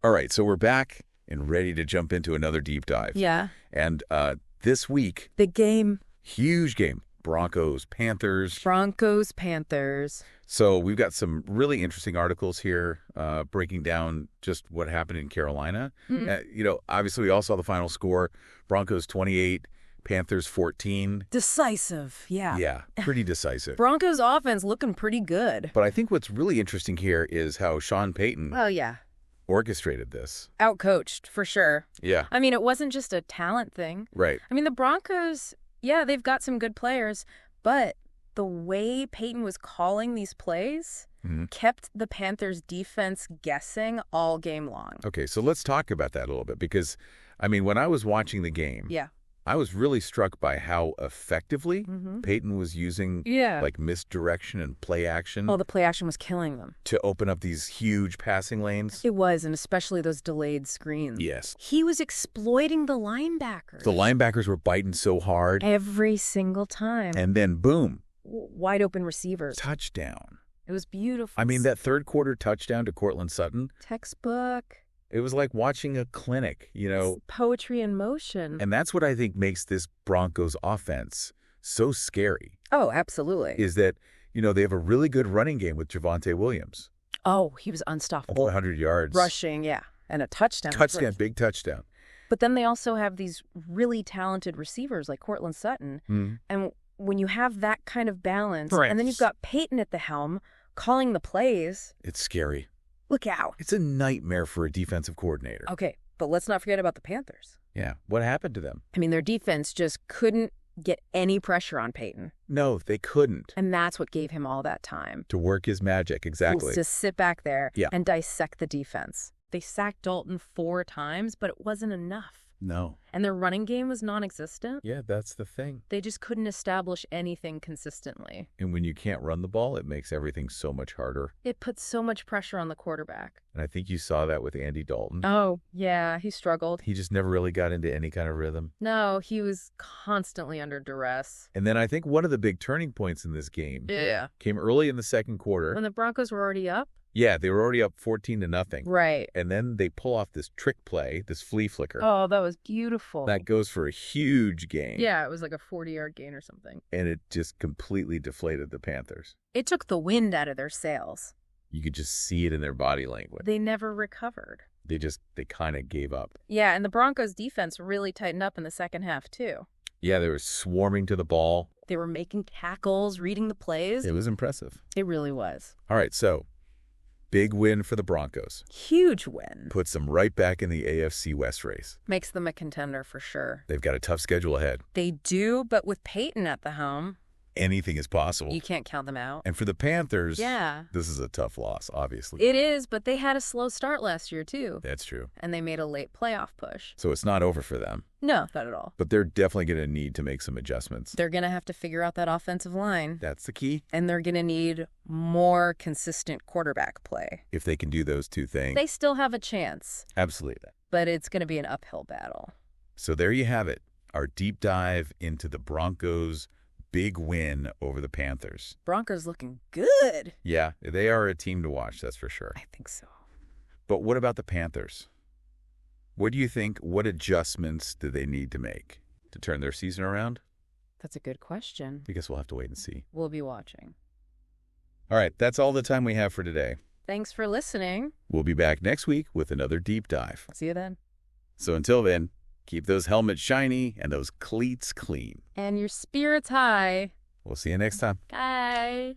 All right, so we're back and ready to jump into another deep dive. Yeah. And this week, Big game. huge game. Broncos, Panthers. Broncos, Panthers. So we've got some really interesting articles here breaking down just what happened in Carolina. Obviously we all saw the final score. Broncos 28, Panthers 14. Decisive, yeah. Yeah, pretty decisive. Broncos offense looking pretty good. But I think what's really interesting here is how Sean Payton Oh, yeah. orchestrated this. Outcoached, for sure. Yeah. I mean, it wasn't just a talent thing. Right. I mean, the Broncos, yeah, they've got some good players, but the way Payton was calling these plays kept the Panthers' defense guessing all game long. Okay, so let's talk about that a little bit because, I mean, when I was watching the game, Yeah. I was really struck by how effectively Payton was using like misdirection and play action Oh, the play action was killing them. to open up these huge passing lanes. It was, and especially those delayed screens. Yes. He was exploiting the linebackers. The linebackers were biting so hard. Every single time. And then, boom, Wide open receivers. touchdown. It was beautiful. I mean, that third quarter touchdown to Cortland Sutton, Textbook. it was like watching a clinic, It's poetry in motion. And that's what I think makes this Broncos offense so scary, Oh, absolutely. is that, they have a really good running game with Javonte Williams. Oh, he was unstoppable. 100 yards. Rushing, yeah. And a touchdown. Touchdown, big touchdown. But then they also have these really talented receivers like Cortland Sutton. And when you have that kind of balance, Right. and then you've got Payton at the helm calling the plays, It's scary. look out. It's a nightmare for a defensive coordinator. Okay, but let's not forget about the Panthers. Yeah. What happened to them? I mean, their defense just couldn't get any pressure on Payton. No, they couldn't. And that's what gave him all that time. To work his magic, exactly. To sit back there Yeah. and dissect the defense. They sacked Dalton 4 times, but it wasn't enough. No. And their running game was non-existent. Yeah, that's the thing. They just couldn't establish anything consistently. And when you can't run the ball, it makes everything so much harder. It puts so much pressure on the quarterback. And I think you saw that with Andy Dalton. Oh, yeah, he struggled. He just never really got into any kind of rhythm. No, he was constantly under duress. And then I think one of the big turning points in this game came early in the second quarter. When the Broncos were already up? Yeah, they were already up 14-0. Right. And then they pull off this trick play, this flea flicker. Oh, that was beautiful. That goes for a huge gain. Yeah, it was like a 40-yard gain or something. And it just completely deflated the Panthers. It took the wind out of their sails. You could just see it in their body language. They never recovered. They kind of gave up. Yeah, and the Broncos defense really tightened up in the second half, too. Yeah, they were swarming to the ball. They were making tackles, reading the plays. It was impressive. It really was. All right, so big win for the Broncos. Huge win. Puts them right back in the AFC West race. Makes them a contender for sure. They've got a tough schedule ahead. They do, but with Payton at the helm, Anything is possible. you can't count them out. And for the Panthers, Yeah. this is a tough loss, obviously. It is, but they had a slow start last year, too. That's true. And they made a late playoff push. So it's not over for them. No, not at all. But they're definitely going to need to make some adjustments. They're going to have to figure out that offensive line. That's the key. And they're going to need more consistent quarterback play. If they can do those two things. They still have a chance, Absolutely. but it's going to be an uphill battle. So there you have it. Our deep dive into the Broncos' big win over the Panthers. Broncos looking good. Yeah, they are a team to watch, that's for sure. I think so. But what about the Panthers? What do you think? What adjustments do they need to make to turn their season around? That's a good question. I guess we'll have to wait and see. We'll be watching. All right, that's all the time we have for today. Thanks for listening. We'll be back next week with another deep dive. See you then. So until then, keep those helmets shiny and those cleats clean. And your spirits high. We'll see you next time. Bye.